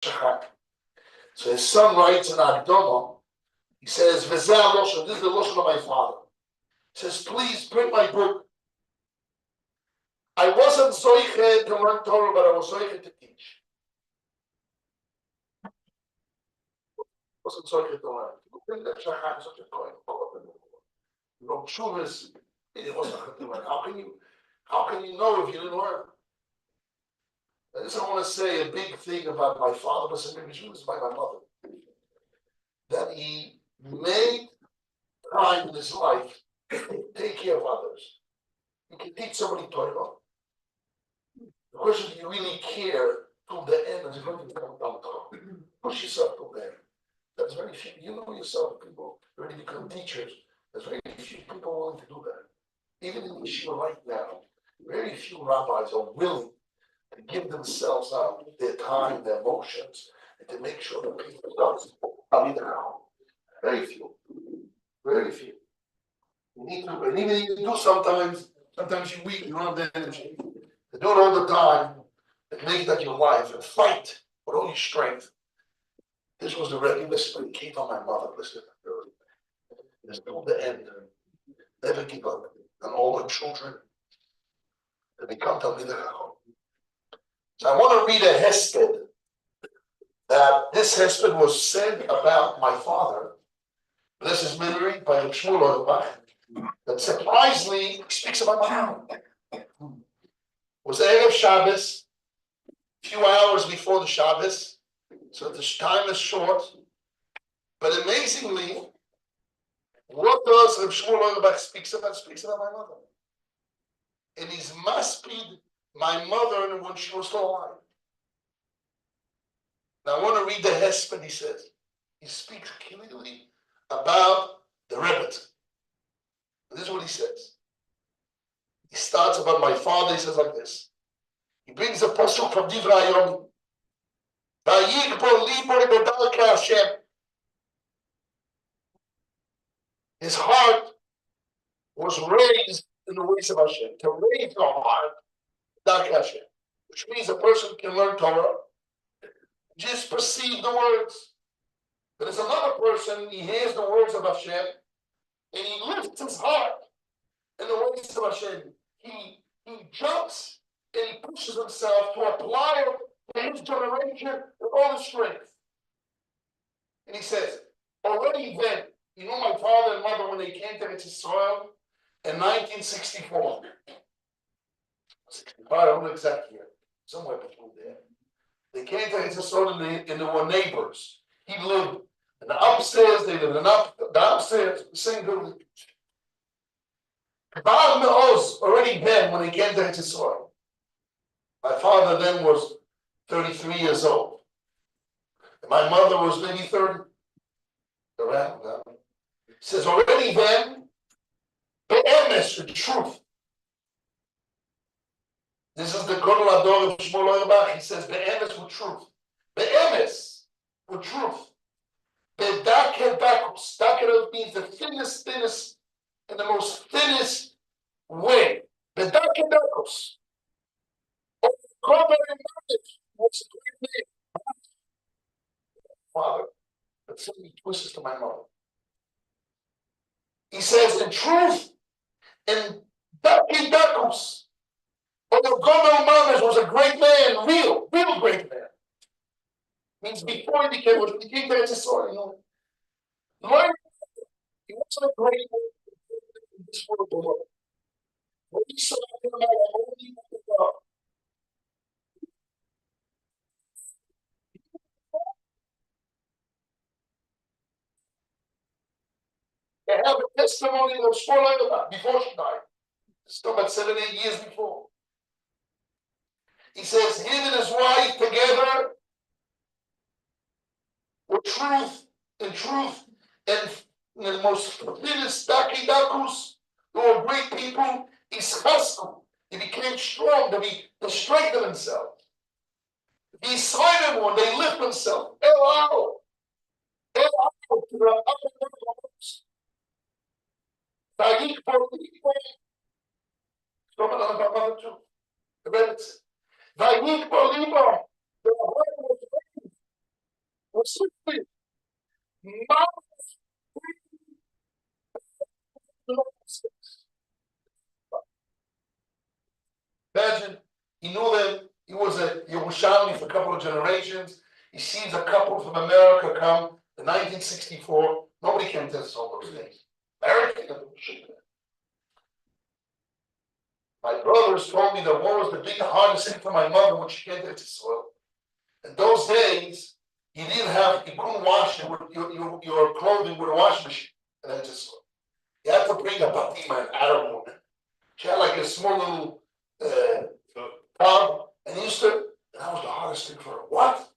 So his son writes in Akdoma, he says, V'zeh Loshen, this is the Loshen of my father. He says, please print my book. I wasn't zoiche to learn Torah, but I was zoiche to teach. I wasn't zoiche to learn. Such a coin. No chuvas, it wasn't to learn. How can you know if you didn't learn? I just want to say a big thing about my father, but was by my mother. That he made time in his life to take care of others. You can teach somebody Torah. The question, do you really care till the end? As you're going to push yourself till the end. That's very few. You know yourself, people already become teachers. There's very few people willing to do that. Even in Yeshiva right now, very few rabbis are willing to give themselves up, their time, their emotions, and to make sure that people does. Very few. Very few. You need to, and even you do sometimes you're weak, you don't have the energy. To do it all the time, and make that your life, and fight with all your strength. This was the Rebbe, listen, he came on my mother, listen, this till the end. Never give up. And all the children, they become Talmidei Chacham. So I want to read a hesped, that this hesped was said about my father, this is memory by Shmuel Auerbach, that surprisingly speaks about my mom. It was Erev Shabbos, a few hours before the Shabbos, so the time is short, but amazingly, what does Reb Shmuel Auerbach speaks about my mother. In his maspid, my mother, when she was still alive. Now I want to read the hesped, he says. He speaks clearly about the Rebetzin. This is what he says. He starts about my father, he says like this. He brings a pasuk from Divrei Hayom. Vayikbo libor b'darkei Hashem. His heart was raised in the ways of Hashem. To raise the heart, b'darkei Hashem. Which means a person can learn Torah, just perceive the words. But there's another person, he hears the words of Hashem, and he lifts his heart in the ways of Hashem. He jumps and he pushes himself to apply it to his generation with all his strength. And he says, already then, you know my father and mother when they came to Israel in 1964. 65, I don't know exactly here, somewhere between there. They came to Israel and they were neighbors. He lived in the upstairs, they lived in the upstairs, the same building. Baal Me'oz, already then, when he came to Israel, my father then was 33 years old. And my mother was maybe 30. Around that. He says, already then, be'emes, the truth. This is the Kodol Ador of Shmuel Auerbach. He says, be'emes with truth. Be'emes with truth. Be'dake dakus. Dake means the thinnest, in the most thinnest way. Be'dake dakus. What's the great name? Father, but something twists to my mother. He says, in truth, in Daki Dakus, although Gomel Mamesh was a great man, real great man. Means before he became what he became, that's a story, you know. Lord, he wasn't a great man in this world below. When he saw him out of only God, they have a testimony of Shmuel before she died. It's about 7-8 years before. He says, him and his wife together were truth, and the most thinnest Daki Dakus, they were great people. He became strong, to strengthen himself. He signed one, they lift themselves. Hello to the upper levels. Vayik Bolibo, talking about mother too. The Rebetzin. Vayik Bolibo, the heart was raised Imagine, he knew them, he was a Yerushalmi for a couple of generations. He sees a couple from America come in 1964. Nobody came to us all those days. American. My brothers told me that what was the big hardest thing for my mother when she came to Israel. In those days, you couldn't wash your clothing with a washing machine in Israel. You had to bring a batima, an Arab woman. She had like a small little tub, and that was the hardest thing for her. What?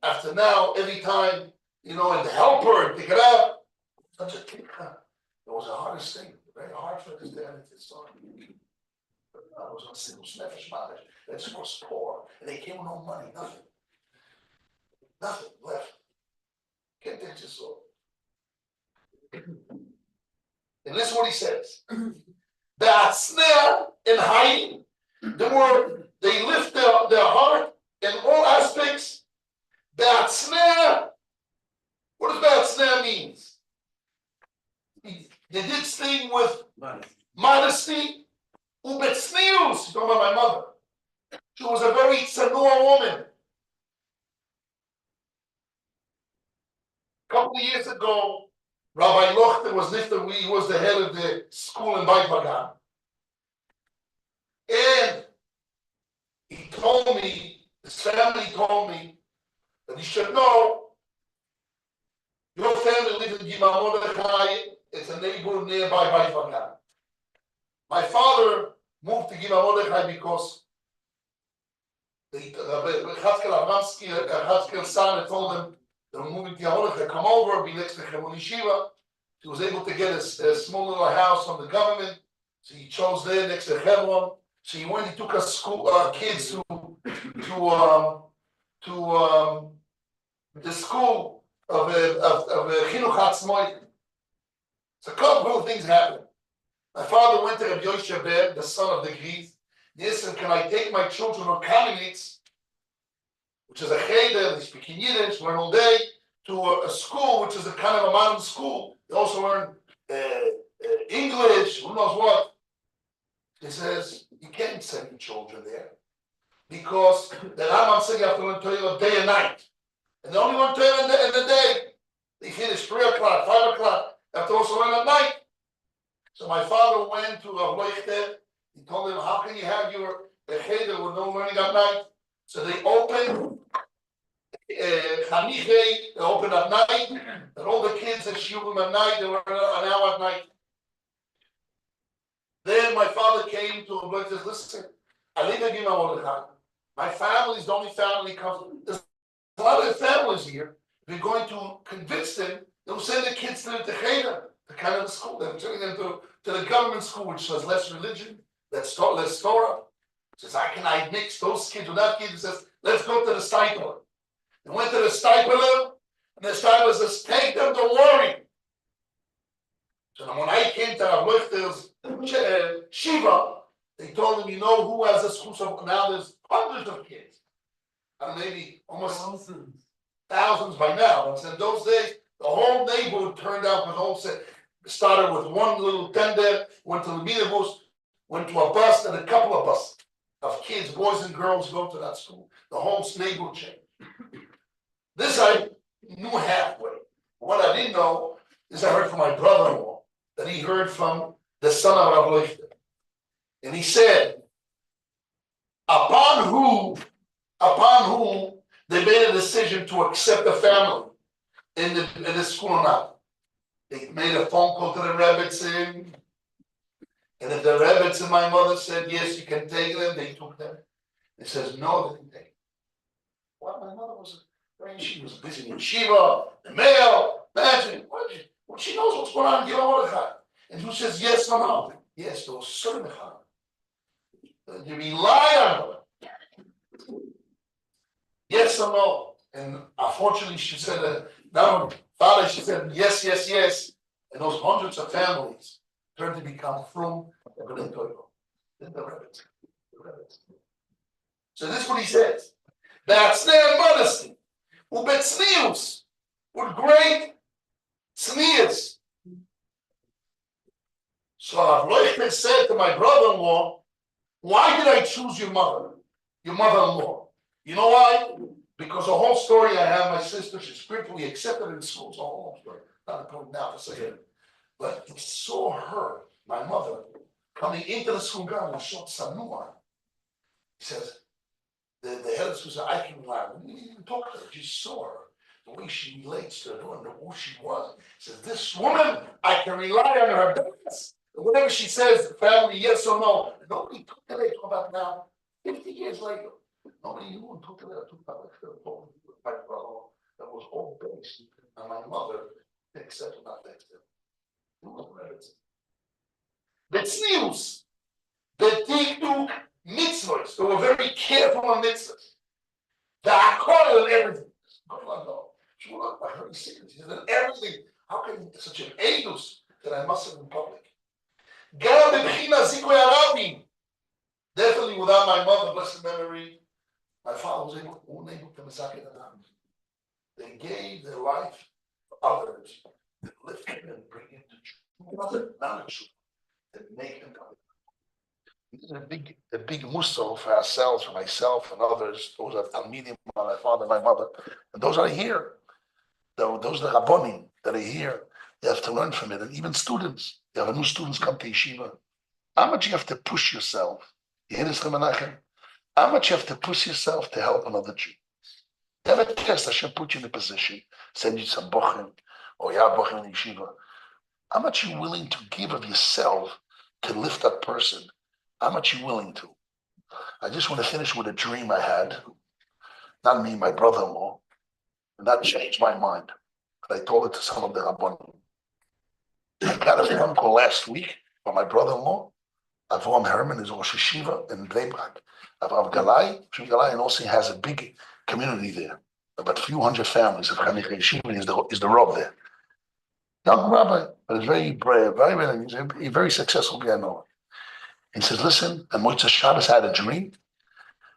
After now, every time, and the helper and pick it up, such a thing. It was the hardest thing, very hard for this dad to start. I was on single nefesh mamish. They just was poor, and they came with no money, nothing left. Can't take this all. And listen what he says. Ba'atzneah in hiding. They lift their heart in all aspects. Ba'atzneah. What does ba'atzneah means? They did this thing with modesty. Ubetznius, talking about my mother. She was a very tzanua woman. A couple of years ago, Rabbi Lochter was nifter. He was the head of the school in Beit Vagan. And he told me, his family told me, that he should know, your family lives in Gimel Mordechai. It's a neighborhood nearby Beit Vagan. My father moved to Gimel Mordechai because Chatzkel son told him they were moving to Gimel Mordechai, come over, be next to Chemon Yeshiva. He was able to get a small little house from the government, so he chose there next to Hebron. So he took us kids to the school of Chinuch Hatzmoy. So a couple of things happened. My father went to Rabbi Yoshe Ben, the son of the Greek. He said, can I take my children on Kamenitz, which is a cheder, they speak in Yiddish, learn all day, to a school, which is a kind of a modern school. They also learn English, who knows what. He says, you can't send your children there, because the Rambam said you have to learn Torah day and night. And they only learn Torah in the day. They finish 3 o'clock, 5 o'clock. They have to also learn at night. So my father went to Rav Lochter. He told him, how can you have your cheder with no learning at night? So they opened Chaniche, they opened at night, and all the kids at Shuvim at night, they were an hour at night. Then my father came to Rav Lochter and says, listen, I live in Gimel Mordechai. My family is the only family comes. There's a lot of families here. If you're going to convince them, they'll send the kids to the cheder. The kind of school, they're turning them to the government school, which has less religion, less Torah. He says, how can I mix those kids with that kid? He says, let's go to the stipler. They went to the stipler, and the stipler says, take them, don't worry. So when I came to Rav Lochter's Shiva, they told him, who has a school? So now there's hundreds of kids. And maybe almost thousands by now. And in those days, the whole neighborhood turned out, the whole set. Started with one little tender, went to the minibus, went to a bus, and a couple of buses of kids, boys and girls, go to that school. The whole neighborhood changed. This I knew halfway. What I didn't know is I heard from my brother-in-law that he heard from the son of Rav Lochter. And he said, upon whom they made a decision to accept the family in the school or not. They made a phone call to the Rebetzin, and if the Rebetzin, my mother said, yes, you can take them, they took them. He says, no, they didn't take them. What? My mother she was busy in Shiva, the mail, imagine, she knows what's going on in Gimel Mordechai. And who says yes or no? Yes, there was certain you rely on her. Yes or no? And unfortunately, she said, no, Father, she said, yes, yes, yes. And those hundreds of families turned to become from the Rebetzin. So this is what he says. That's their modesty. Ubetznius. with great sneers. So Avloichner said to my brother-in-law, why did I choose your mother-in-law? You know why? Because the whole story I have, my sister, she's spiritually accepted in school. It's a whole story. Not important now to say it. But he saw her, my mother, coming into the school garden and showed Sanua. He says, the head of the school said, I can rely. We didn't even talk to her, just saw her. The way she relates to her, who she was. He says, this woman, I can rely on her best. Whatever she says, the family, yes or no. Nobody took the talk about now, 50 years later. Nobody knew until today. That was all based on my mother, except not accept. The tznius, the tiktuk mitzvahs, they were very careful on mitzvahs. The hakol and everything. She heard secrets. He said everything. How can such an edus that I must have in public? Definitely without my mother, blessed memory, my father was unable to massacre them. They gave their life to others that lift him and bring him to knowledge that make him come. This is a big mussel for ourselves, for myself and others. Those are Talmidim, my father, my mother, and those are here. Those are the Rabbonim that are here. You have to learn from it, and even students. You have new students come to yeshiva. How much you have to push yourself? You hear this, Menachem? How much you have to push yourself to help another Jew? You have a test. Hashem put you in a position, send you some bochim, or you have bochim in yeshiva. How much you willing to give of yourself to lift that person? How much you willing to? I just want to finish with a dream I had. Not me, my brother-in-law. And that changed my mind. And I told it to some of the Rabbonim. I got a phone call last week from my brother-in-law. Avram Herman is Rosh Yeshiva in Rebetzin Malka, and also has a big community there. About a few hundred families of Chanech Yeshiva is the Rav there. Young rabbi, but he's very brave, he's a very successful guy, I know. He says, listen, and Moitza Shabbos had a dream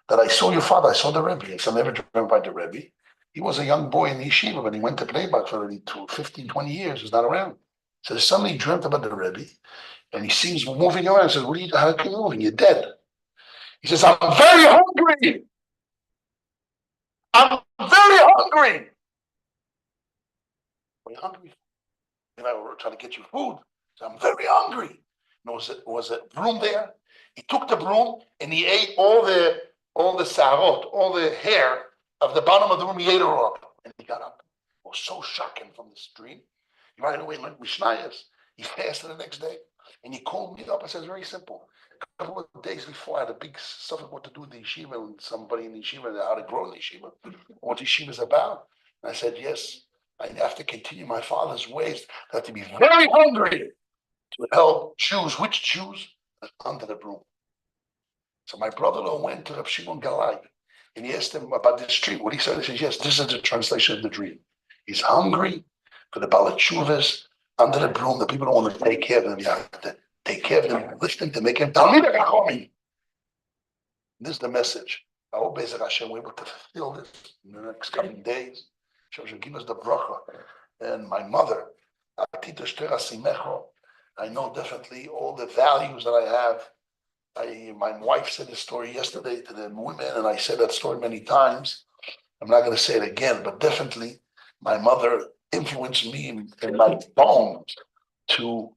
that I saw your father, I saw the Rebbe. I said, I never dreamt by the Rebbe. He was a young boy in the yeshiva, but he went to Playback for already 15, 20 years. He's not around. So suddenly he dreamt about the Rebbe, and he seems moving around. He says, how are you moving? You're dead. He says, I'm very hungry. I'm very hungry. Are you hungry? We're trying to get you food. So I'm very hungry. And was a broom there. He took the broom and he ate all the sarot, all the hair of the bottom of the room. He ate it all up. And he got up. It was so shocking from this dream. He right away learned Mishnayos. He fasted the next day. And he called me up. I said, it's very simple. A couple of days before, I had a big stuff of what to do with the yeshiva and somebody in the yeshiva, how to grow in the yeshiva, what the yeshiva is about. And I said, yes, I have to continue my father's ways. I have to be very hungry to help Jews. Which Jews? Under the broom. So my brother-in-law went to Reb Shimon Galai and he asked him about this dream. What he said, he says, yes, this is the translation of the dream. He's hungry for the Balachuvas under the broom. The people don't want to take care of them. You have to take care of them, lift them to make them Talmidei Chachamim. This is the message. I hope Be'ezrat Hashem we're able to fulfill this in the next coming days. Hashem should give us the bracha. And my mother, I know definitely all the values that I have. My wife said the story yesterday to the women, and I said that story many times. I'm not going to say it again, but definitely my mother influenced me in my bones to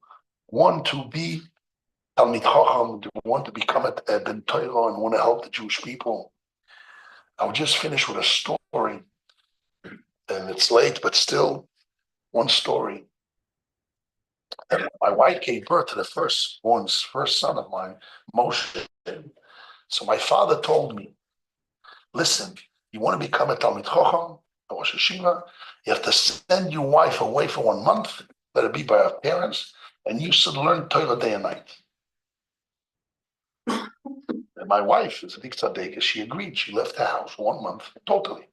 want to be Talmid Chacham, to want to become a Ben Torah and want to help the Jewish people. I'll just finish with a story, and it's late, but still, one story. And my wife gave birth to the first son of mine, Moshe. So my father told me, listen, you want to become a Talmid Chacham, a Rosh Yeshiva, you have to send your wife away for 1 month, let her be by her parents, and you should learn Torah day and night. And my wife is a big tzaddik, she agreed. She left the house 1 month, totally.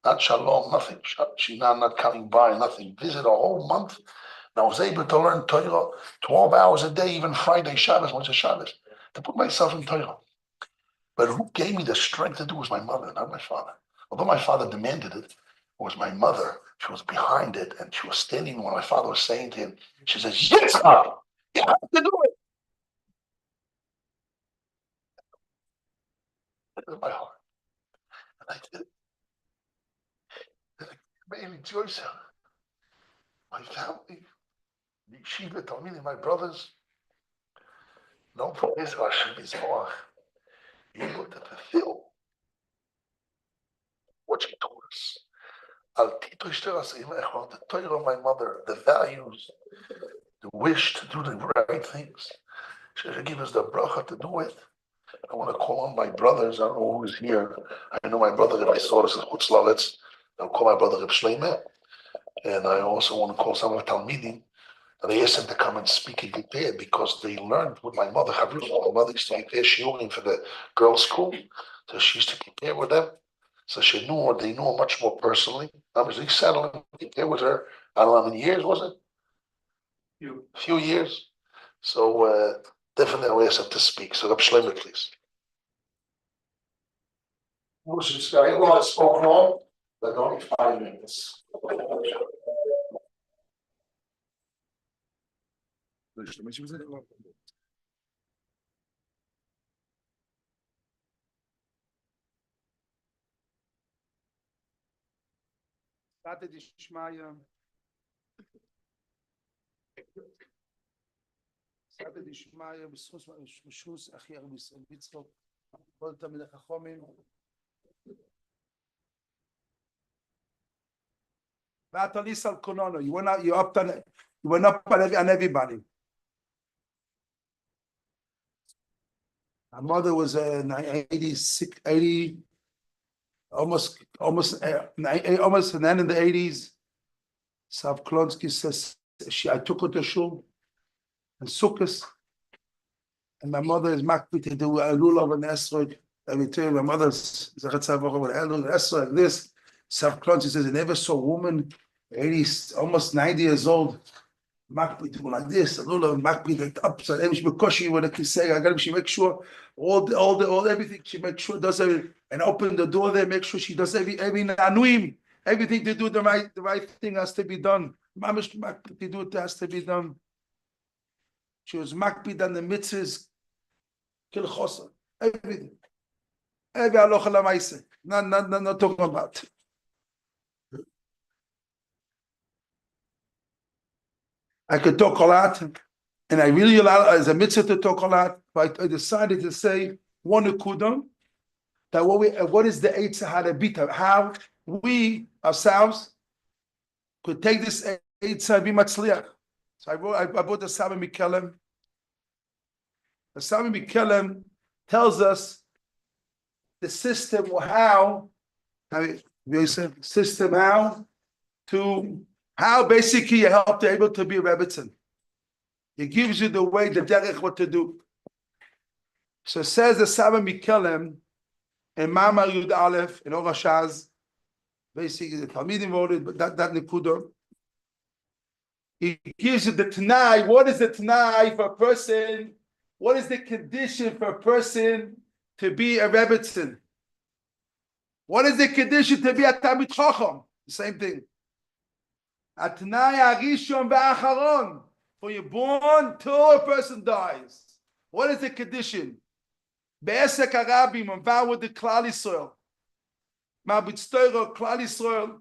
Not shalom, nothing. She's not coming by, nothing. Visit a whole month. And I was able to learn Torah 12 hours a day, even Friday, Shabbos, once a Shabbos, to put myself in Torah. But who gave me the strength to do was my mother, not my father. Although my father demanded it, was my mother. She was behind it, and she was standing when my father was saying to him. She says, "Yitzchak, you have to do it." It was my heart, and I did it. And it made me rejoice. My family, the yeshiva, Talmidim, my brothers, no praise Hashem is more able to fulfill what she told us. Al titoy shteras imech, the Torah of my mother, the values, the wish to do the right things. She should give us the bracha to do it. I want to call on my brothers. I don't know who's here. I know my brother, if I saw this in Chutzlaretz, I'll call my brother Reb Shleimer. And I also want to call some of the Talmidim. And I asked them to come and speak in Giteh because they learned with my mother. My mother used to prepare shiurim for the girls' school. So she used to prepare with them. So she knew her, they knew her much more personally. I was settling there with her, I don't know how many years was it? A few years. So definitely I'll ask them to speak. So Reb Shleimer, please. Everyone spoke long, but only 5 minutes. You went out, you upped on it, you went up on everybody. My mother was 86, 80, almost an end in the 80s. Sav Klonsky says I took her to shul and Sukkot, and my mother is makbid to do lulav and esrog every time. My mother's zachatzav with esrog like this. Sav Klonsky says I never saw a woman 80, almost 90 years old. Makbid to like this, lulav makbid upside. Every she with a kisei. I got she make sure all everything she makes sure does everything and open the door there. Make sure she does every nanuim. Everything to do the right thing has to be done. Mamish makbid to do it has to be done. She was makbid on the mitzvahs, kilchosa, everything. Every aloha lamaise. Not talking about. I could talk a lot, and I really allowed as a mitzvah to talk a lot. But I decided to say one akudam that what is the eitzah harabita? How we ourselves could take this eitzah and be matzliach. So I brought the Saba Mikelem. The Saba Mikelem tells us the system or how basically you help to able to be a Rebetzin. It gives you the way, the derech, what to do. So it says the Saba Mikelem in Mamar Yud Aleph in Orashaz, basically the Talmidim wrote it, but that Nekudah. It gives you the Tanai. What is the Tanai for a person? What is the condition for a person to be a Rebetzin? What is the condition to be a Talmid Chacham? The same thing. Atnai Arishon V'Acharon. When you're born till a person dies. What is the condition? Be'esek Arabim, I'm vowed with the Klal Yisrael. Ma'abit Torah, Klal Yisrael.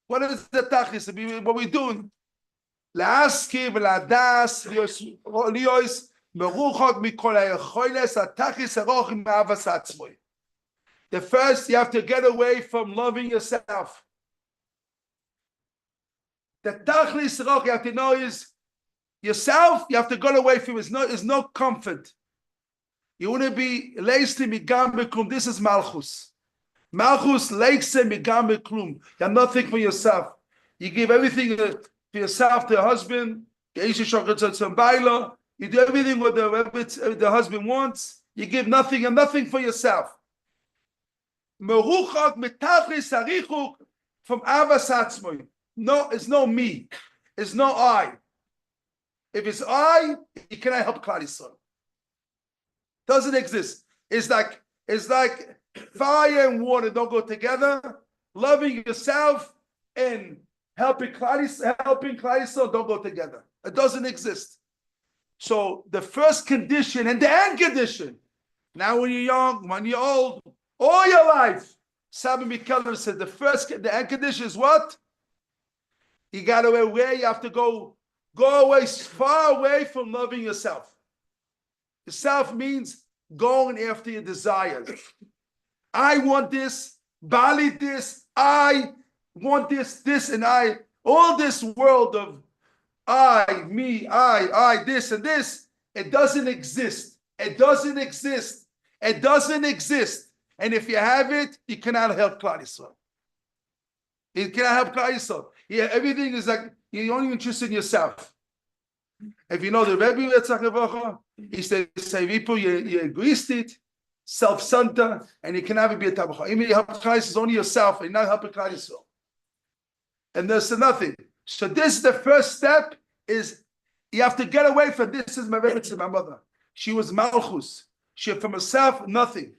What is the tachlis? What we doing? La'aski v'la'das lios meruchot mikol ha'yecholes ha'tachlis harochim ma'avas atzmoi. The first, you have to get away from loving yourself. The tachlis haroch you have to know is yourself. You have to go away from. There's no comfort. You want to be leisli migam beklum. This is malchus. Malchus leikse migam beklum. You have nothing for yourself. You give everything for yourself to your husband. You do everything what the husband wants. You give nothing and nothing for yourself. Meruchak mitachlis harichuk from avas atzmoi. No, it's no me. It's no I. If it's I, you cannot help Klal Yisrael. Doesn't exist. It's like fire and water don't go together. loving yourself and helping Klal Yisrael don't go together. It doesn't exist. So the first condition and the end condition, now when you're young, when you're old, all your life, Sabbath Mikeller said the end condition is what? You got to away. You have to go away, far away from loving yourself. Yourself means going after your desires. I want this, Bali this, I want this, and I. All this world of I, me, I, this and this, it doesn't exist. It doesn't exist. It doesn't exist. And if you have it, you cannot help Klal Yisrael. You cannot help Klal Yisrael. Yeah, everything is like you're only interested in yourself. If you know the Rebbe, he said, you're egoistic, self-centered, and you can never be a tabacha. Even you help Klal Yisrael, only yourself, and you're not helping Klal Yisrael. And there's nothing. So this is the first step, is you have to get away from this. Is my Rebetzin, my mother. She was Malchus. She from herself, nothing.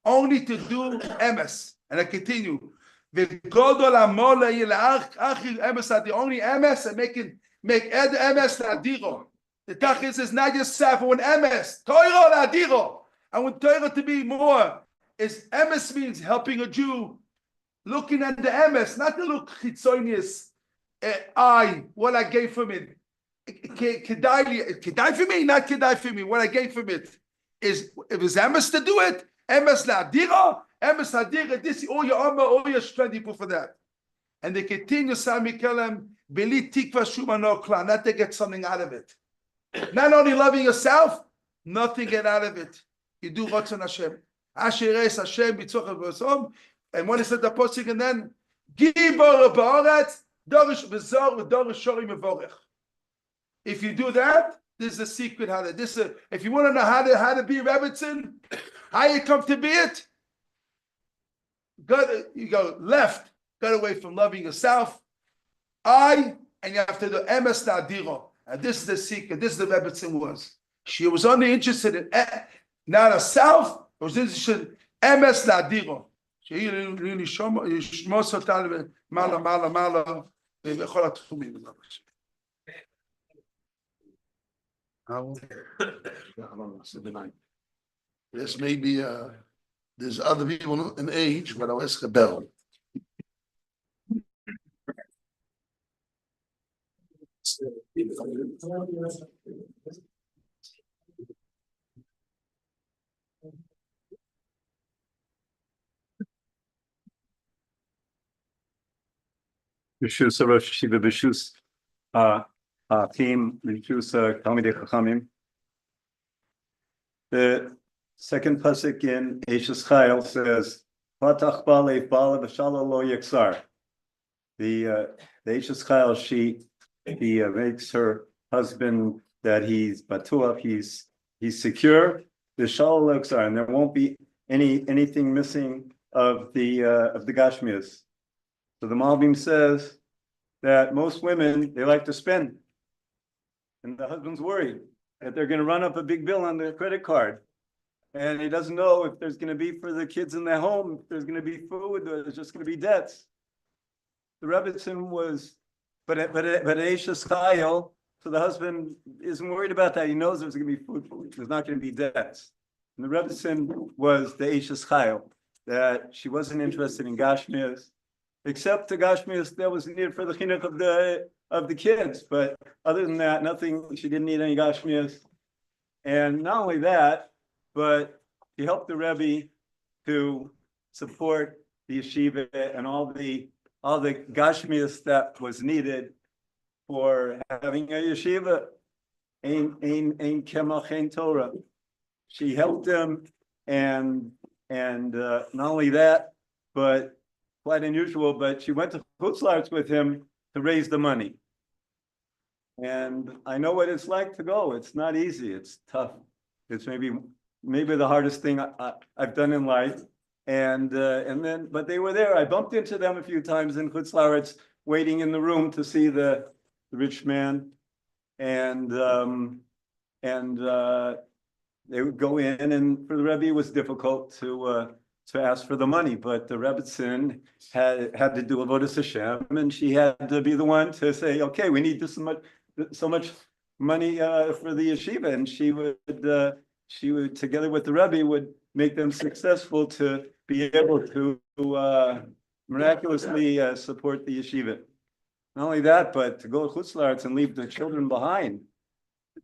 Only to do emes. And I continue. The only emes and make ed emes ladiro. The tachlis is not yourself. When emes, Torah ladiro. And when Torah to be more is emes means helping a Jew, looking at the emes, not to look chitzonius. What I gave from it. Kedai for me, not kedai for me. What I gave from it is, if it's emes to do it, emes ladiro. This all your armor, all your strength you put for that. And they continue, Sami Kelem, Beli Tikva Shumano Klan, not to get something out of it. Not only loving yourself, nothing get out of it. You do Ratzon Hashem. Asher Reis Hashem, Bitzoch V'Osom, and when he said the posting, and then, Gibor Ba'aretz, Dorish V'Zor, Dorish Shorim Mevorech. If you do that, this is a secret how to, this is if you want to know how to be Rebetzin, how you come to be it, you go left, get away from loving yourself. And you have to do emes nadiro. And this is the secret. This is the Rebetzin was. She was only interested in not herself. She was interested in emes nadiro. She really shmos hotal mala bechol atchumim. Yes, maybe there's other people in age, but I'll ask a bell. B'shus Rosh Yeshiva, b'shus Hakim, b'shus Talmidei Chachamim. The second pasuk in Eishes Chayil says, "Patach ba'aleif ba'ale v'shala lo yiksar." The Eishes Chayil, she makes her husband that he's batuach, he's secure. V'shala lo yiksar, and there won't be anything missing of the Gashmias. So the Malbim says that most women, they like to spend, and the husband's worried that they're going to run up a big bill on their credit card, and he doesn't know if there's going to be for the kids in their home, if there's going to be food, or there's just going to be debts. The Rebetzin was, but Eishes Chayil, so the husband isn't worried about that. He knows there's going to be food, there's not going to be debts. And the Rebetzin was the Eishes Chayil, that she wasn't interested in Gashmias, except the Gashmias that was needed for the chinuch of the kids. But other than that, nothing. She didn't need any Gashmias. And not only that, but she helped the Rebbe to support the yeshiva and all the Gashmias that was needed for having a yeshiva. Ein kemach ein Torah. She helped him, and not only that, but quite unusual, but she went to Chutz La'aretz with him to raise the money. And I know what it's like to go. It's not easy. It's tough. It's maybe the hardest thing I've done in life. And then, but they were there. I bumped into them a few times in Chutz La'aretz, waiting in the room to see the rich man. And they would go in, and for the Rebbe, it was difficult to to ask for the money, but the Rebetzin had to do avodas Hashem, and she had to be the one to say, okay, we need so much money for the yeshiva, and she would together with the Rebbe would make them successful to be able to miraculously support the yeshiva. Not only that, but to go to Chutz La'aretz and leave the children behind.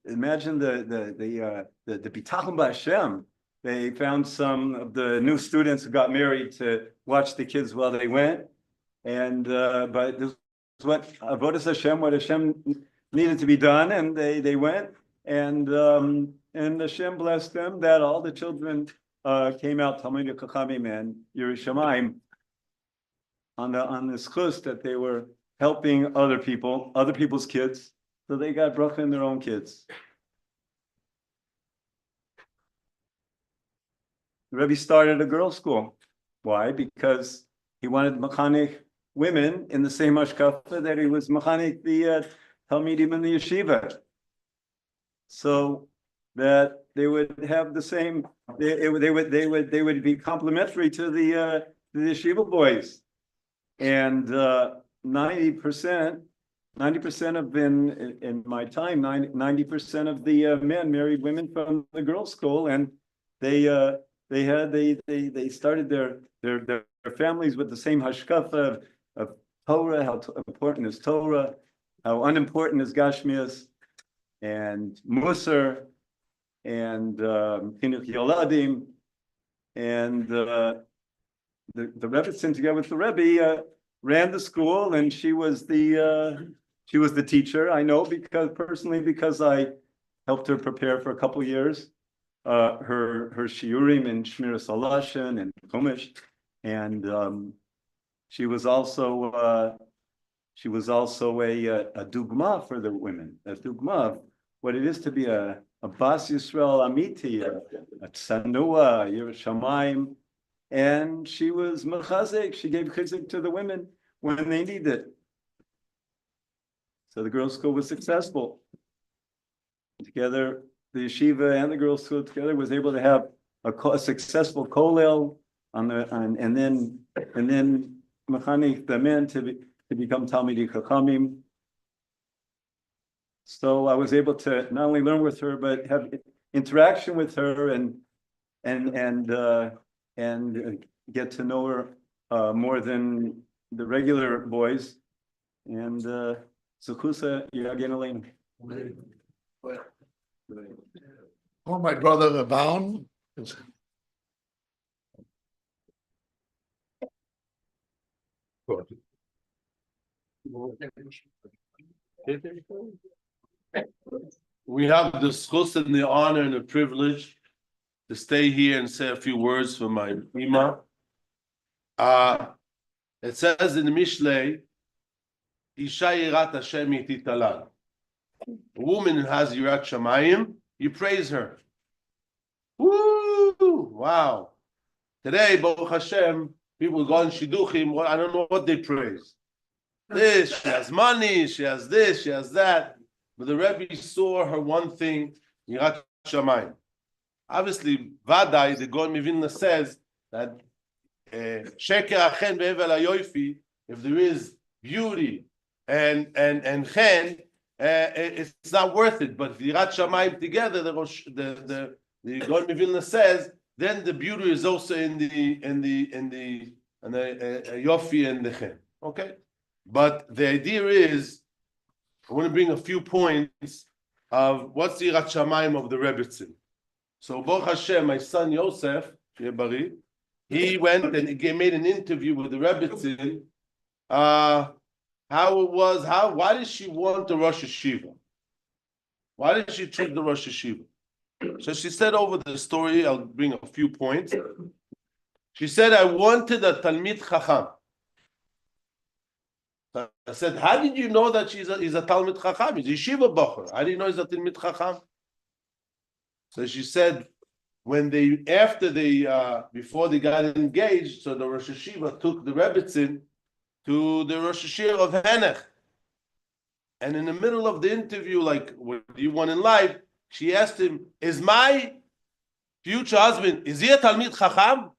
Imagine the bitachon b'Hashem. They found some of the new students who got married to watch the kids while they went, and but this is what avodas Hashem, what Hashem needed to be done, and they went, and Hashem blessed them that all the children came out Talmidei Chachamim and Yerushalayim on this chus that they were helping other people's kids, so they got bracha in their own kids. The Rebbe started a girls' school. Why? Because he wanted mechanech women in the same hashkafa that he was mechanech the talmidim in the yeshiva, so that they would have the same. They would be complementary to the yeshiva boys, and 90% of in my time 90% of the men married women from the girls' school, and they started their families with the same hashkafa of Torah, how important is Torah, how unimportant is Gashmias, and Musar, and Chinuch Yoladim, and the Rebetzin together with the Rebbe ran the school, and she was the teacher. I know because I helped her prepare for a couple of years her shiurim in Shmiras Halashan and Chumash, and she was also a dugma for the women, a dugma of what it is to be a Bas Yisrael Amiti, a Tsanua, Yerushalayim, and she was mechazek. She gave chizuk to the women when they needed it. So the girls' school was successful. Together, the yeshiva and the girls' school together was able to have a successful kollel and then mechanech the men to become talmidei chachamim. So I was able to not only learn with her but have interaction with her and get to know her more than the regular boys. And Zuchusa Yagen. Oh, my brother Rabban. We have the schus and the honor and the privilege to stay here and say a few words for my ima. It says in the Mishlei, Isha yirat Hashem yititalan. A woman who has yirat shamayim, you praise her. Woo! Wow. Today, Baruch Hashem, people go on shidduchim, I don't know what they praise. This, she has money, she has this, she has that. But the Rebbe saw her one thing, yirat shamayim. Obviously, Vadai, the God Mivilna says that sheker achen ve'evel hayofi, if there is beauty and chen, it's not worth it. But if yirat shamayim together, the God Mivilna says, then the beauty is also in the yofi and the chen. Okay, but the idea is, I want to bring a few points of what's the yirat shamayim of the Rebetzin. So Baruch Hashem, my son Yosef, he went and he made an interview with the Rebetzin. How it was, why did she want the Rosh Hashiva? Why did she choose the Rosh Hashiva? So she said over the story, I'll bring a few points. She said, I wanted a Talmid Chacham. So I said, how did you know that he's a Talmid Chacham? He's a Yeshiva Bachar. How do you know he's a Talmid Chacham? So she said, before they got engaged, so the Rosh Hashiva took the Rebetzin to the Rosh Hashiva of Henech. And in the middle of the interview, like, what do you want in life? She asked him, is my future husband, is he a Talmid Chacham?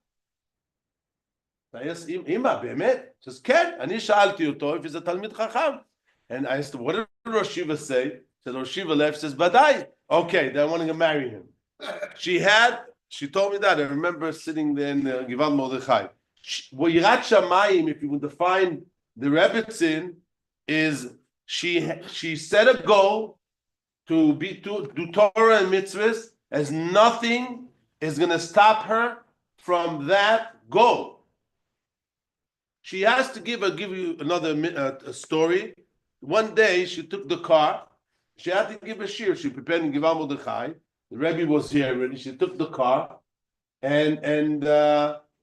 Ima, באמת? She says, כן, אני שאלתי אותו if he's a תלמיד חכם. And I asked him, what did Rosh Shiva say? He said, Rosh Shiva left. She says, Badai. Okay, then I want to marry him. She told me that. I remember sitting there in Givat Mordechai. Well, Yirat Shamayim, if you would define the Rebetzin, is she set a goal to do Torah and mitzvahs, as nothing is going to stop her from that goal. She has to give you another a story. One day she took the car. She had to give a shir. She prepared in Givat Mordechai. The Rebbe was here already. She took the car, and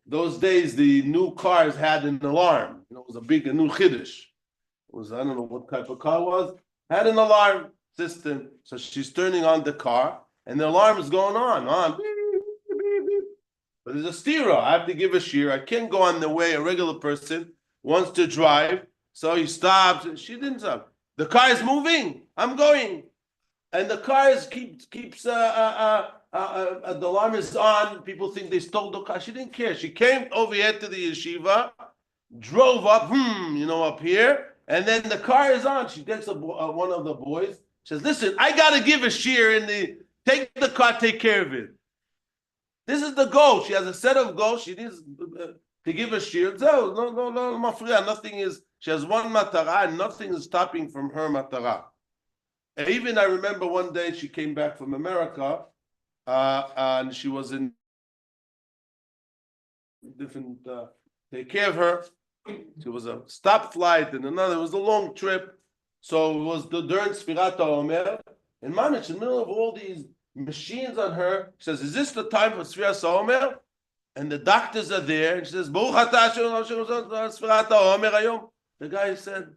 those days the new cars had an alarm. You know, it was a new chiddush. It was, I don't know what type of car it was. Had an alarm system. So she's turning on the car, and the alarm is going on. Beep, beep, beep. But there's a stira. I have to give a shir. I can't go on the way a regular person wants to drive. So he stops. She didn't stop. The car is moving. I'm going. And the car keeps the alarm is on. People think they stole the car. She didn't care. She came over here to the yeshiva, drove up, up here, and then the car is on. She takes one of the boys. She says, "Listen, I got to give a shir take the car, take care of it." This is the goal. She has a set of goals. She needs to give a shir. No, mafriya. Nothing is. She has one matara, and nothing is stopping from her matara. And even I remember one day she came back from America, and she was in different. Take care of her. She was a stop flight and another. It was a long trip, so it was during Sfirat HaOmer. And Mamich, in the middle of all these machines on her, she says, "Is this the time for Sfirat HaOmer?" And the doctors are there, and she says, "Baruch atah Sfirat HaOmer hayom." The guy said,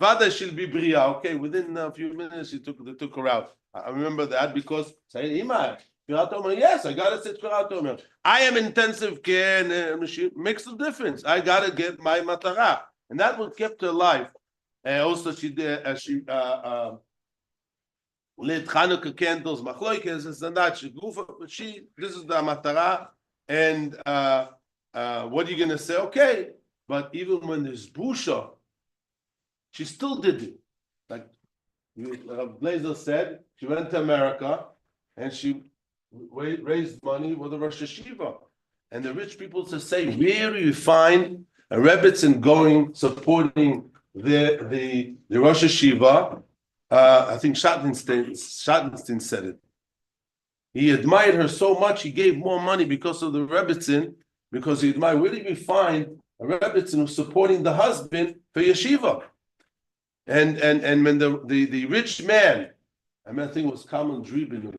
Vada she'll be bria. Okay, within a few minutes they took her out. I remember that because saying Ima, yes, I gotta say Sfirat HaOmer. I am intensive care and machine makes a difference. I gotta get my matara, and that what kept her alive. Also, she did lit Hanukkah candles, machloikes, and that. This is the matara, and what are you gonna say? Okay, but even when there's busha, she still did it. Like Blazer said, she went to America and she raised money with the Rosh Hashiva. And the rich people to say, where do you find a Rebetzin supporting the Rosh Hashiva? I think Schottenstein said it. He admired her so much, he gave more money because of the Rebetzin, because he admired, where do you find a Rebetzin who's supporting the husband for yeshiva? And when the rich man, I think it was Kalman Driebin,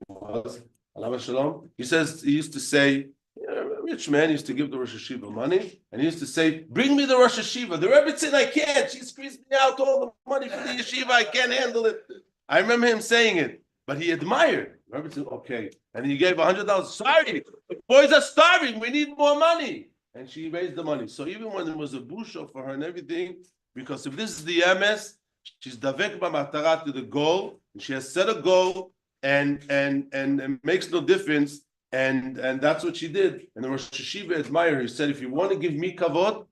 he says, he used to say, a rich man used to give the Rosh Hashiva money, and he used to say, bring me the Rosh Hashiva. The Rebbe said, I can't. She squeezed me out all the money for the yeshiva. I can't handle it. I remember him saying it, but he admired. The Rebbe said, okay. And he gave $100. Sorry, the boys are starving. We need more money. And she raised the money. So even when there was a busha for her and everything, because if this is the MS, she's davek b'matara to the goal, and she has set a goal, and makes no difference, and that's what she did. And the Rosh Hashiva admired her. He said, if you want to give me kavod,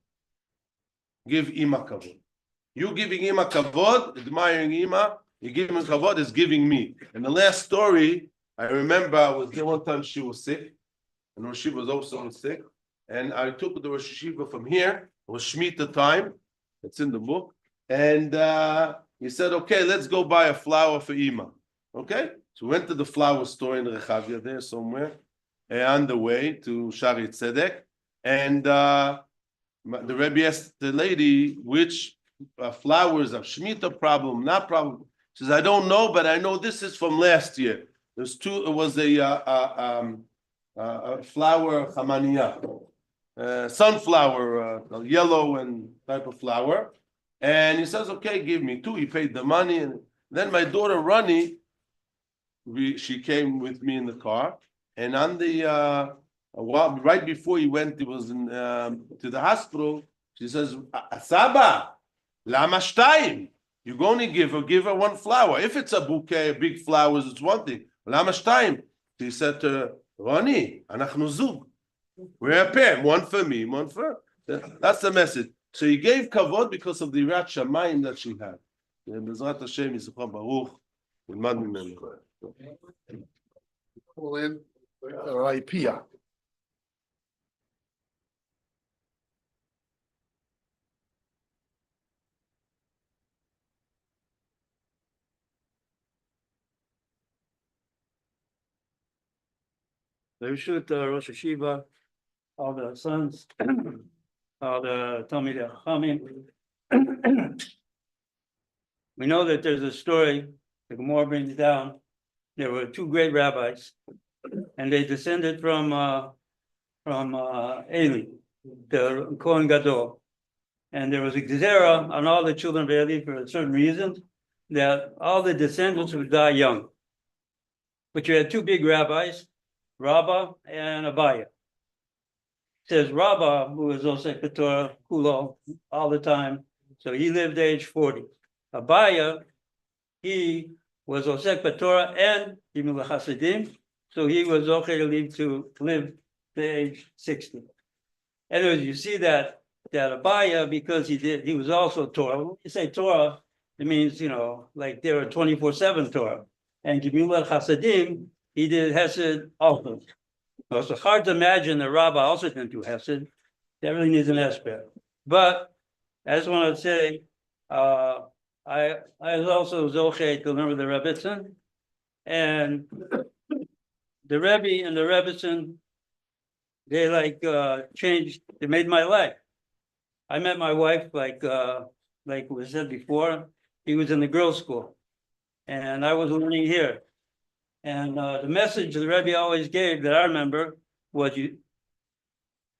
give Ima kavod. You giving Ima kavod, admiring Ima, you giving kavod is giving me. And the last story, I remember I was there one time she was sick, and Rosh Hashiva was also sick, and I took the Rosh Hashiva from here. It was Shemitah time. It's in the book. And he said, okay, let's go buy a flower for Ima. Okay? So we went to the flower store in Rechavia there somewhere, on the way to Shari Tzedek. And the Rebbe asked the lady, which flowers are Shemitah problem, not problem. She says, I don't know, but I know this is from last year. There's two, it was a flower, chamaniya, sunflower, yellow and type of flower. And he says, okay, give me two. He paid the money. And then my daughter, Ronnie, she came with me in the car. And on the, right before he was to the hospital, she says, Saba, lama shtayim. You're going to give her one flower. If it's a bouquet, big flowers, it's one thing. Lama shtayim. He said to her, Ronnie, anachnu zug. We're a pair. One for me, one for her. That's the message. So he gave kavod because of the Yirat Shamayim that she had. And Bezrat Hashem Yisroel Baruch. נלמד ממנו. Call in, Pia. Bereshut Rosh Hashiva, all the sons, all the Talmidei Chachamim. We know that there's a story, the Gemara brings down, there were two great rabbis, and they descended from Eli, the Kohen Gadol. And there was a gezerah on all the children of Eli for a certain reason, that all the descendants would die young. But you had two big rabbis, Rabbah and Abaya. It says Rabbah, who was also Keturah Kulo all the time, so he lived age 40. Abaya, he was Osek Torah and Gimel Hasidim, so he was okay to live to age 60. Anyways, you see that Abaya, because he was also Torah. When you say Torah, it means, like there were 24/7 Torah. And Gimel Hasidim, he did Hesed also. So it's hard to imagine that Rabbah also didn't do Hesed. That really needs an aspect. But I just want to say, I was also Zoche to remember the Rebetzin, and the Rebbe and the Rebetzin, they changed, they made my life. I met my wife like was said before, he was in the girls' school, and I was learning here. And the message the Rebbe always gave that I remember was,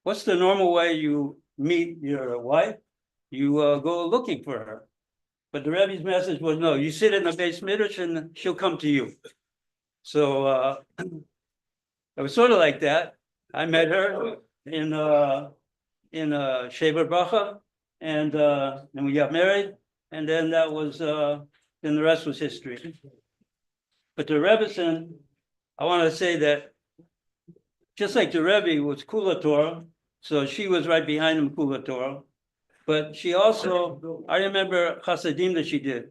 what's the normal way you meet your wife? You go looking for her. But the Rebbe's message was, no, you sit in the Beis Midrash and she'll come to you. So it was sort of like that. I met her in Shever Bracha, and we got married, and then that was then the rest was history. But the Rebetzin, I want to say that just like the Rebbe was Kula Torah, so she was right behind him, Kula Torah. But she also, I remember Chassidim that she did.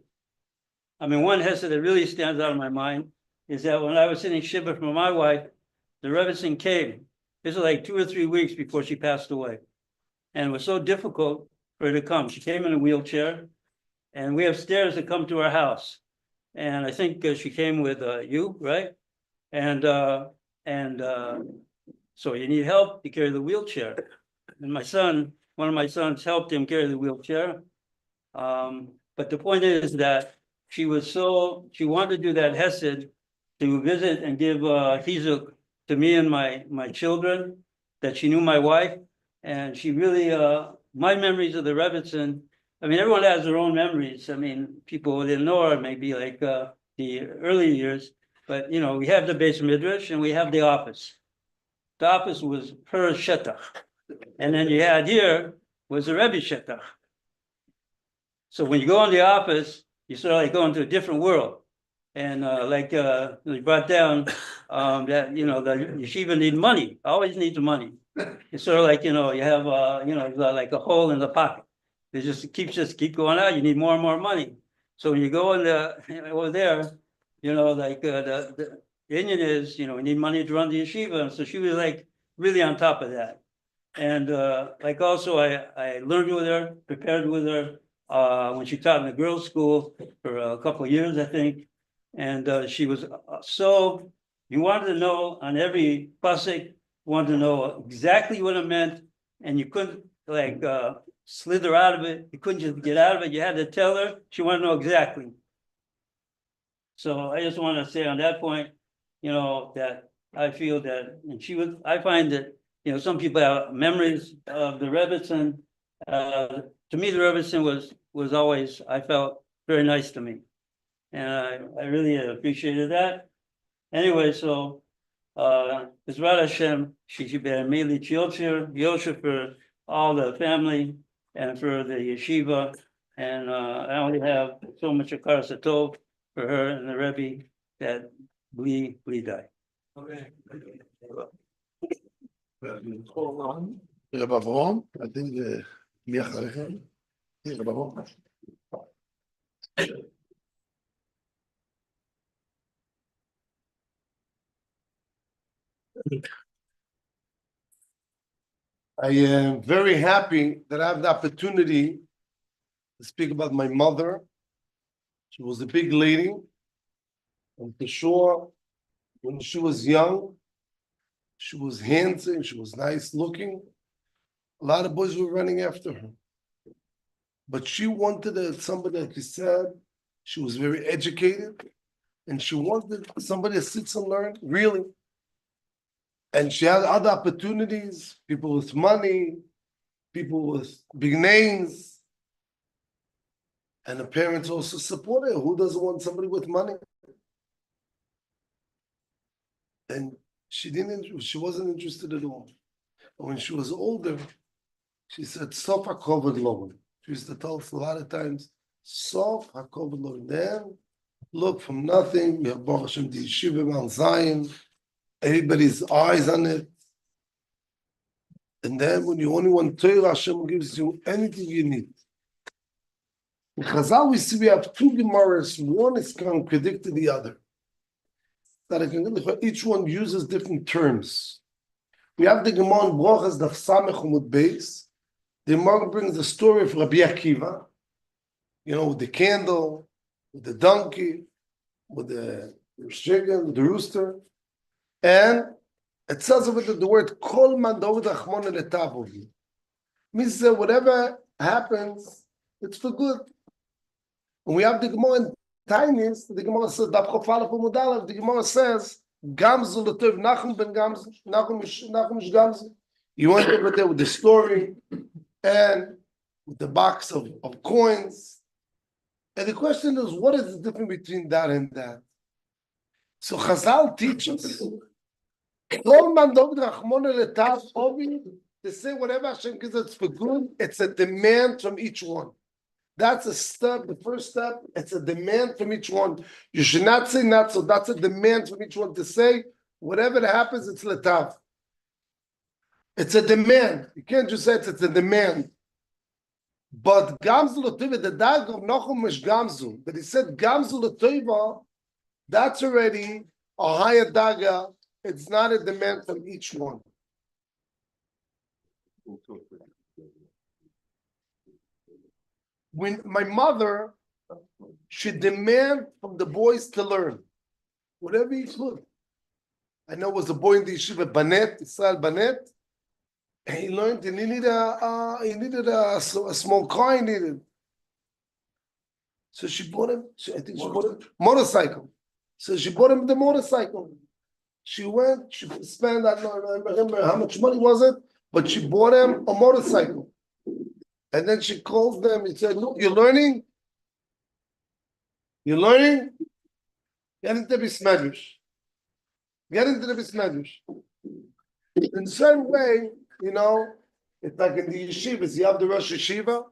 I mean, one hesed that really stands out in my mind is that when I was sitting shiva for my wife, the Rebetzin came. This was like 2 or 3 weeks before she passed away. And it was so difficult for her to come. She came in a wheelchair, and we have stairs that come to our house. And I think she came with you, right? And so you need help to carry the wheelchair. And one of my sons helped him carry the wheelchair. But the point is that she wanted to do that hesed to visit and give chizuk to me and my children, that she knew my wife. And she really, my memories of the Rebetzin, I mean, everyone has their own memories. I mean, people who didn't know her, maybe like the early years, but we have the Beis Midrash and we have the office. The office was her shetach. And then you had here was the Rebbe shetach. So when you go in the office, you sort of like go into a different world. And we brought down that, the yeshiva need money, always needs money. It's sort of like, you have, like a hole in the pocket. It just keep going out. You need more and more money. So when you go in over there, the Indian is, we need money to run the yeshiva. And so she was like really on top of that. And also I learned with her, prepared with her when she taught in the girls' school for a couple of years, I think. And she was you wanted to know on every pasuk, wanted to know exactly what it meant, and you couldn't slither out of it. You couldn't just get out of it. You had to tell her. She wanted to know exactly. So I just want to say on that point, that I feel that, and I find that, some people have memories of the Rebetzin. To me, the Rebetzin was always, I felt, very nice to me. And I really appreciated that. Anyway, so Bezrat Hashem, she should be immediately Yosher for all the family and for the yeshiva. And I only have so much Akar Satov for her and the Rebbe that we die. Okay. Call on רב אברהם, I think, מי אחריך? רב אברהם. I am very happy that I have the opportunity to speak about my mother. She was a big lady, and for sure, when she was young, she was handsome, she was nice looking. A lot of boys were running after her. But she wanted somebody, like you said, she was very educated, and she wanted somebody to sit and learn, really. And she had other opportunities, people with money, people with big names. And the parents also supported her. Who doesn't want somebody with money? And she wasn't interested at all. And when she was older, she said, Sof HaKovod Lo. She used to tell us a lot of times, Sof HaKovod Lo. Then, look, from nothing, we have Baruch Hashem, the Yeshiva Mount Zion, everybody's eyes on it. And then when you only want Torah, Hashem gives you anything you need. In Chazal, we see we have two Gemaras. One is contradicting the other. That each one uses different terms. We have the Gemara in Brochas Daf Samech Amud Beis. The Gemara brings the story of Rabbi Akiva, with the candle, with the donkey, with the chicken, with the rooster. And it says over the word Kol Man David Achmon Letavovi. Means that whatever happens, it's for good. And we have the Gemara in Tainis, the Gemara says, the Gemara says, Gamzu L'Tov Nachum ben Gamzu, Nachum ish Gamzu. You went over there with the story and with the box of coins. And the question is, what is the difference between that and that? So Chazal teaches, to say whatever Hashem gives us for good, it's a demand from each one. That's a step, the first step, it's a demand from each one. You should not say not so, that's a demand from each one to say, whatever happens, it's letav. It's a demand. You can't just say it's a demand. But Gamzu L'Tova, the dag of Nachum is Gamzu, that he said Gamzu L'Tova, that's already a higher daga. It's not a demand from each one. When my mother should demand from the boys to learn, whatever he could. I know it was a boy in the yeshiva, Banet, Israel Banet, and he learned, and he needed a small car. He needed. So she bought him. I think she bought him motorcycle. So she bought him the motorcycle. She went. She spent, I don't remember how much money was it, but she bought him a motorcycle. And then she called them and said, "Look, you're learning? You're learning? Get into the Bismedrash. Get into the Bismedrash." In the same way, it's like in the yeshivas, you have the Rosh Yeshiva,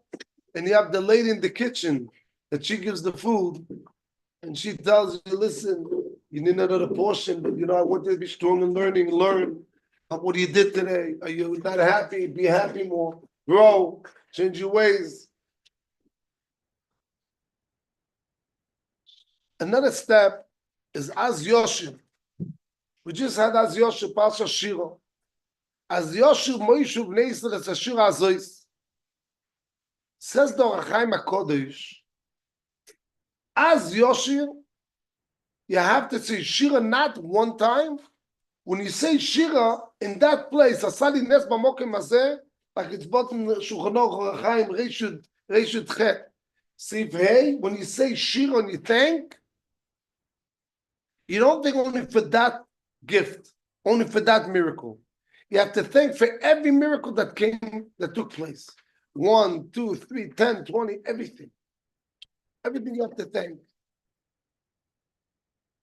and you have the lady in the kitchen that she gives the food, and she tells you, listen, you need another portion, but I want you to be strong in learning, learn what you did today. Are you not happy? Be happy more. Grow. Change your ways. Another step is Az Yoshim. We just had Az Yoshim, Pasha Shiro. Az Yoshim Moishuv Neisel as Ashir Azois. Says the Ohr HaChaim HaKodesh, Az Yoshim, you have to say Shira not one time. When you say Shira in that place, Asali Nes Bamokim Hazeh, like it's bottom Shulchan Aruch HaChaim Reishut Chet. Siv Hey, when you say Shira and you thank, you don't think only for that gift, only for that miracle. You have to thank for every miracle that took place. 1, 2, 3, 10, 20, everything. Everything you have to thank.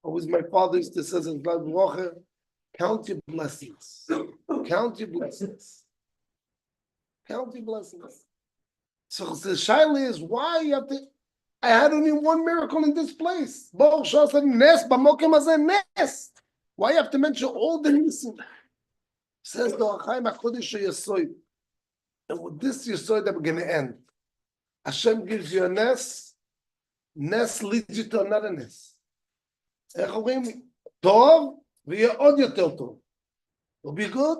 Always my father used to say, count your blessings. Count your blessings. Count your blessings. So the shaila is why you have to. I had only one miracle in this place. Why you have to mention all the nisim? Says the Ohr HaChaim HaKodesh Yasoy. And with this, you saw that we're gonna end. Hashem gives you a nest. Nest leads you to another nest. איך אומרים? טוב, ויהיה עוד יותר טוב. It'll be good.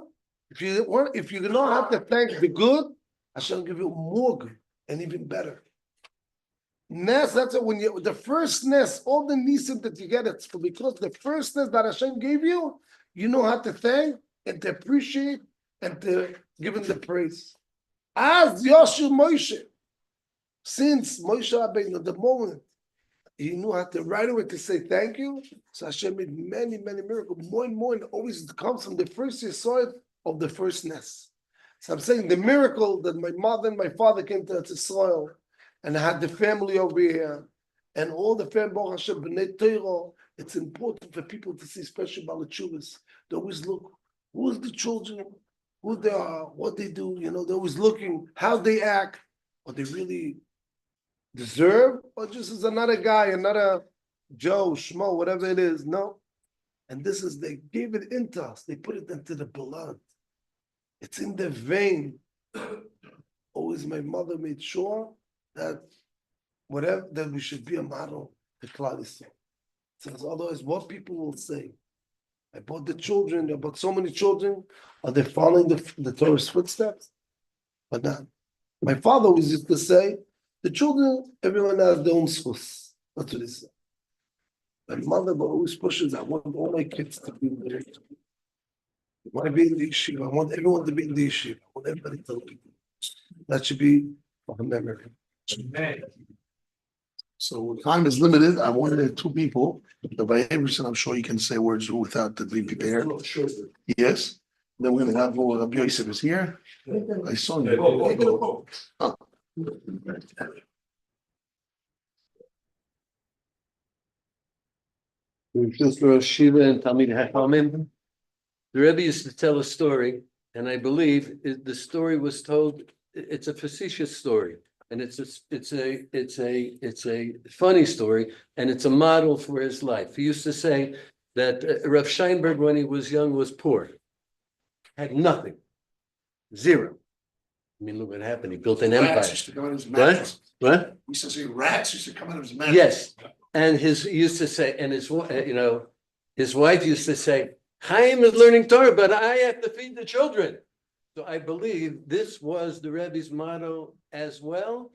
If you know how to thank the good, Hashem will give you more good and even better. Nest, that's it. When you the first nest, all the nisim that you get, it's because the first nest that Hashem gave you, you know how to thank and to appreciate and to give him the praise. As Yoshu Moshe, since Moshe Rabbeinu, the moment he knew how to right away to say thank you, so Hashem made many, many miracles, more and more, and always comes from the first you saw it of the first nest. So I'm saying the miracle that my mother and my father came to Israel and I had the family over here and all the family, Baruch Hashem, B'nai Torah, it's important for people to see, especially about the children. They always look, who's the children, who they are, what they do, they're always looking, how they act, or they really deserve, or just as another guy, another Joe, Schmo, whatever it is. No. And this is, they gave it into us. They put it into the blood. It's in the vein. Always my mother made sure that that we should be a model to Klal Yisrael. Says otherwise, what people will say. I bought the children, I bought so many children. Are they following the Torah's footsteps? But not. My father always used to say, the children, everyone has their own schus. That's what he said. My mother always pushes, I want all my kids to be in the yeshiva. I want to be in the yeshiva. I want everyone to be in the yeshiva. I want everybody to learn. That should be a memory. So time is limited. I wanted two people. The Vayeverson, I'm sure you can say words without being prepared. Yes. Then we're gonna have Rabbi Yosef is here. I saw you. Oh. The Rebbe used to tell a story, and I believe the story was told. It's a facetious story, and it's a funny story, and it's a model for his life. He used to say that Rav Scheinberg, when he was young, was poor, had nothing, zero. I mean, look what happened. He built an empire. Rats used to come out of his mattress. What? He used to say rats used to come out of his mattress. Yes, and he used to say, and his wife used to say, Chaim is learning Torah, but I have to feed the children. So I believe this was the Rebbe's motto as well,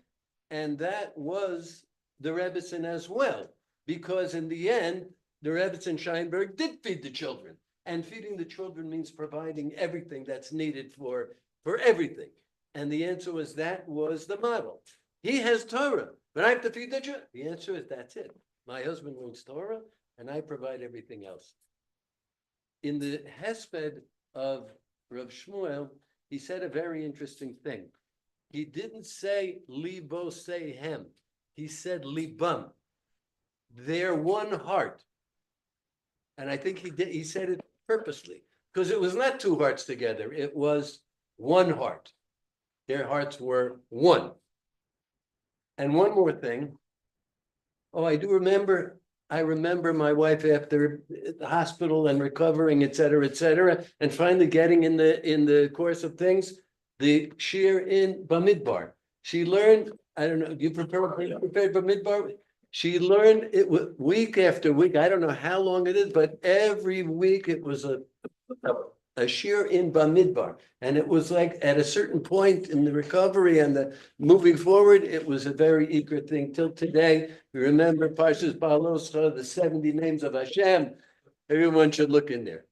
and that was the Rebetzin as well, because in the end, the Rebetzin Scheinberg did feed the children, and feeding the children means providing everything that's needed for everything. And the answer was that was the model. He has Torah, but I have to feed the children. The answer is that's it. My husband learns Torah, and I provide everything else. In the Hesped of Rav Shmuel, he said a very interesting thing. He didn't say libo say hem. He said libam. They're one heart. And I think he said it purposely, because it was not two hearts together. It was one heart. Their hearts were one. And one more thing. Oh, I remember my wife after the hospital and recovering, et cetera, and finally getting in the course of things, the shir in Bamidbar. She learned, I don't know, you prepared Bamidbar? She learned it week after week. I don't know how long it is, but every week it was a shir in Bamidbar. And it was like at a certain point in the recovery and the moving forward, it was a very eager thing. Till today, we remember Parshas Baaloscha, the 70 names of Hashem. Everyone should look in there.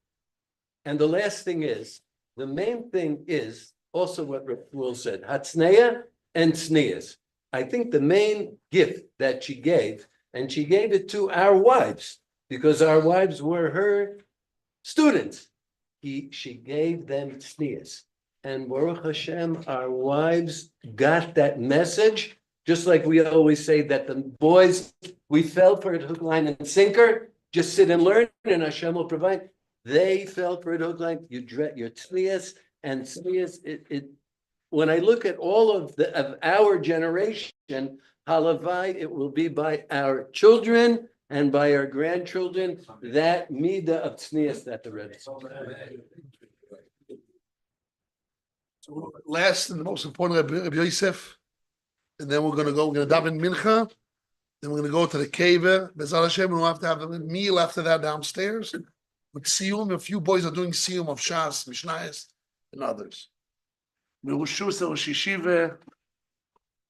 And the last thing is, the main thing is also what Rav said, Hatznea and Tznias. I think the main gift that she gave, and she gave it to our wives, because our wives were her students. She gave them tznius. And Baruch Hashem, our wives got that message, just like we always say that the boys, we fell for it hook, line, and sinker, just sit and learn, and Hashem will provide. They fell for it hook, line, your tznius, and tznius, when I look at all of our generation, halavai, it will be by our children and by our grandchildren, that midah of tznius that the Rebbe. So last and the most important, Rabbi Yosef, and then we're gonna daven mincha, then we're gonna go to the cave. Bezal Hashem, and we'll have to have a meal after that downstairs. With Siyum, a few boys are doing Siyum of Shas, Mishnayos, and others. Mirushus Shishive,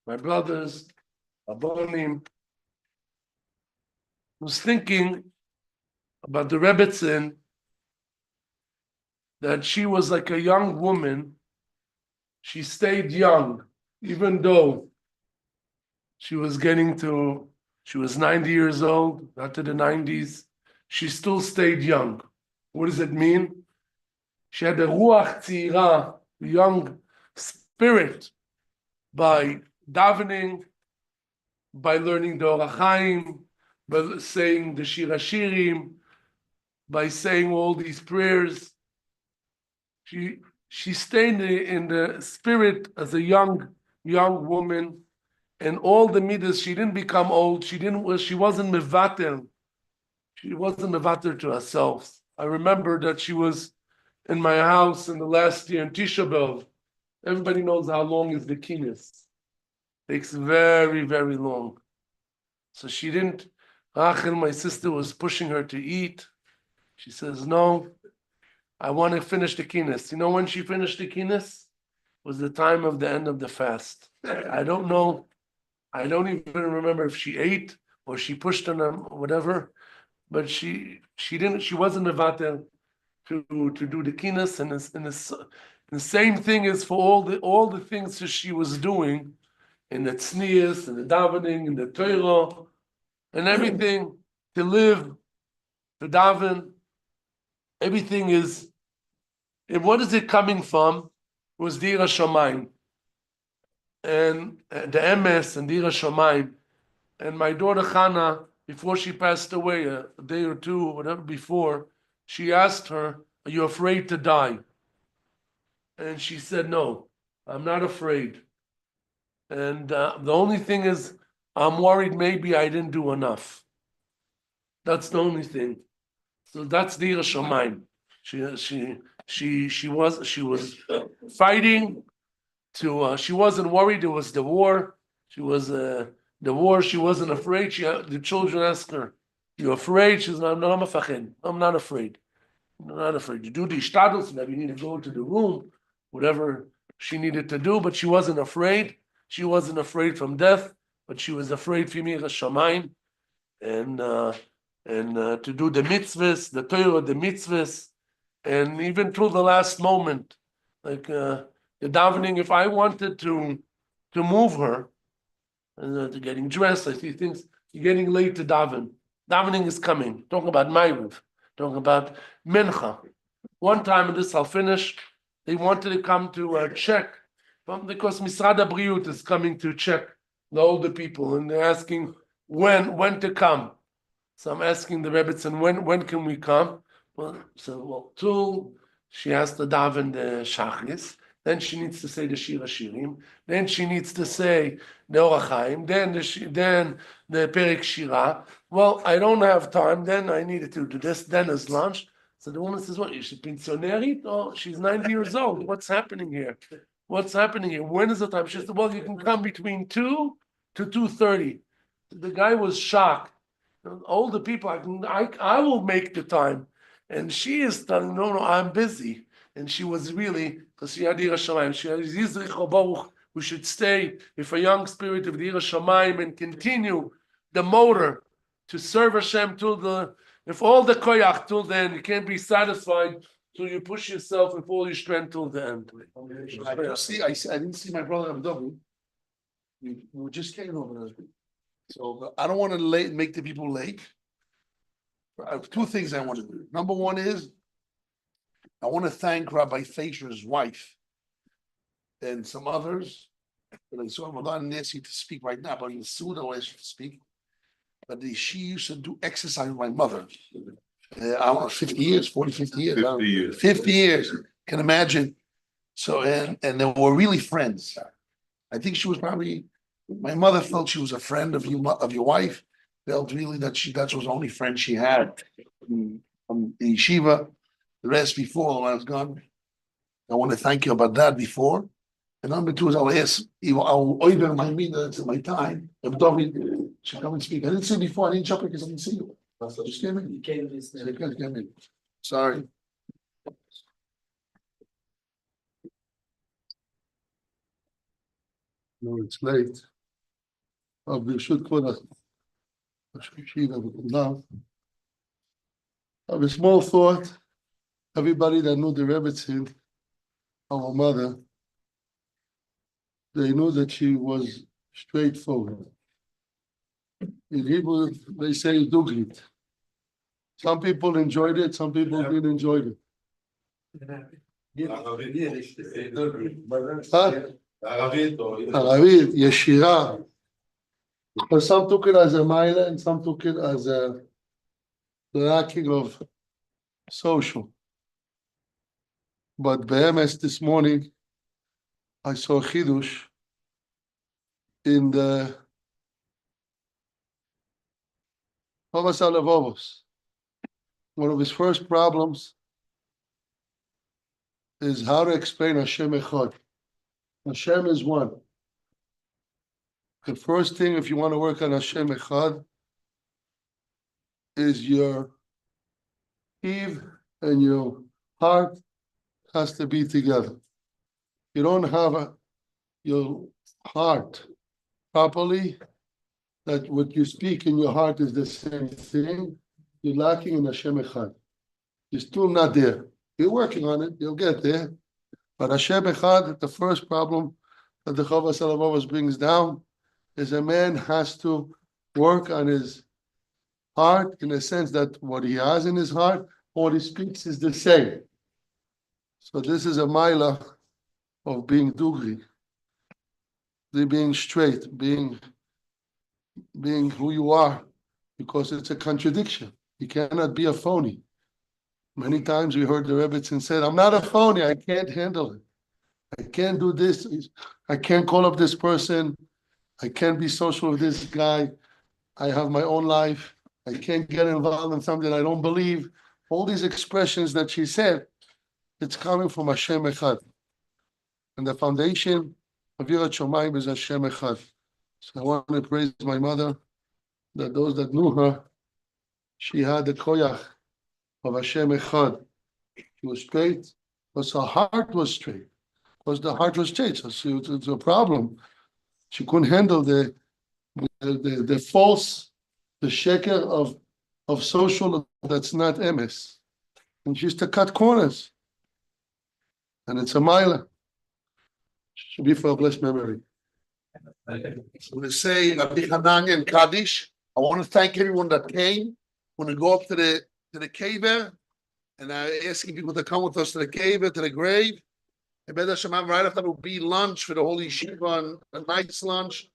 my brothers, Abonim. I was thinking about the Rebetzin, that she was like a young woman. She stayed young, even though she was 90 years old, not to the 90s. She still stayed young. What does it mean? She had a ruach tzira, young spirit, by davening, by learning the Orach Chaim, by saying the Shir HaShirim, by saying all these prayers. She stayed in the spirit as a young woman, and all the midas. She didn't become old. She wasn't mevater. She wasn't mevater to herself. I remember that she was in my house in the last year in Tisha B'Av. Everybody knows how long is the kinnis. Takes very, very long. So she didn't. Rachel, my sister, was pushing her to eat. She says, "No, I want to finish the kinnis." You know when she finished the kinnis? Was the time of the end of the fast. I don't know. I don't even remember if she ate or she pushed on them or whatever. But she didn't. She wasn't mevatel to do the kinnis, and the same thing is for all the things that she was doing in the tznius and the davening and the Torah and everything, to live, to daven. Everything is. And what is it coming from? It was Dira Shamayim. And the emes and Dira Shamayim. And my daughter Chana, before she passed away, a day or two, or whatever before, she asked her, "Are you afraid to die?" And she said, "No, I'm not afraid. And the only thing is, I'm worried maybe I didn't do enough." That's the only thing. So that's Dira Shamayim. She was fighting to. She wasn't worried. It was the war. She was the war. She wasn't afraid. The children asked her, "You afraid?" She said, "No, I'm not afraid. I'm not afraid. You do the ishtadlus, maybe you need to go into the room, whatever she needed to do, but she wasn't afraid. She wasn't afraid from death, but she was afraid from Yira Shamayim, and to do the mitzvahs, the Torah, the mitzvahs, and even through the last moment, like the davening. If I wanted to move her, and getting dressed, I see things. You're getting late to daven. Davening is coming. Talking about Ma'ariv, talking about Mincha. One time, and this I'll finish. They wanted to come to check, because Misrad HaBriyut is coming to check the older people, and they're asking when to come. So I'm asking the Rebetzin, when can we come? Well, till she has to daven the Shachris, then she needs to say the Shir HaShirim, then she needs to say the Orach Chaim, then the Perek Shira. Well, I don't have time, then I needed to do this, then it's lunch. So the woman says, "What, is she pensionerit? Oh, she's 90 years old. What's happening here? What's happening here? When is the time?" She said, "Well, you can come between 2 to 2:30. The guy was shocked. Older people, I will make the time. And she is telling, "No, I'm busy." And she was really, because she had Yira Shamayim, she had Yizrich Baruch. We should stay with a young spirit of Yira Shamayim and continue the motor to serve Hashem if all the koyach till then. You can't be satisfied till you push yourself with all your strength till the end. I didn't see my brother Abdul. We just came over there. So I don't want to make the people late. I have two things I want to do. Number one is I want to thank Rabbi Fisher's wife and some others. And I saw him not Nancy to speak right now, but in the soon I'll ask you to speak. But she used to do exercise with my mother. I don't know, 50 years, 40, 50 years. 50 years. 50 years. Can imagine. So and they were really friends. I think she was probably. My mother felt she was a friend of your wife. Felt really that was the only friend she had from the yeshiva. The rest before when I was gone, I want to thank you about that before. And number two is I'll ask, I'll open my meeting at my time. If David should come and speak. I didn't see you before. I didn't jump because I didn't see you. So just came in. So you guys came in. Sorry. No, it's late. We should put a sheet of it down. I have a small thought. Everybody that knew the Rebetzin, our mother, they knew that she was straightforward. In Hebrew, they say dugrit. Some people enjoyed it, some people didn't enjoy it. Aravit, Yeshira. But some took it as a mile and some took it as a lacking of social. But BMS this morning, I saw Chidush in the Chovas HaLevavos. One of his first problems is how to explain Hashem Echad. Hashem is one. The first thing, if you want to work on Hashem Echad, is your Eve and your heart has to be together. You don't have your heart properly, that what you speak in your heart is the same thing. You're lacking in Hashem Echad. You're still not there. You're working on it. You'll get there. But Hashem Echad, the first problem that the Chovas HaLevavos brings down is a man has to work on his heart in the sense that what he has in his heart, what he speaks is the same. So this is a maila of being dugri, being straight, being who you are, because it's a contradiction. You cannot be a phony. Many times we heard the Rebetzin said, I'm not a phony, I can't handle it. I can't do this, I can't call up this person, I can't be social with this guy, I have my own life, I can't get involved in something I don't believe. All these expressions that she said, it's coming from Hashem Echad. And the foundation of Yirat Shamayim is Hashem Echad. So I want to praise my mother, that those that knew her, she had the koyach of Hashem Echad. She was straight, because her heart was straight. Because the heart was straight, so it's a problem. She couldn't handle the false, the sheker of social that's not emes. And she used to cut corners. And it's a mile. Should be for a blessed memory. So we say Rabbi Hanan and Kaddish. I want to thank everyone that came. When we go up to the kever, and I'm asking people to come with us to the kever, to the grave. And B'ezras Hashem, right after there will be lunch for the whole yeshiva, and a nice lunch.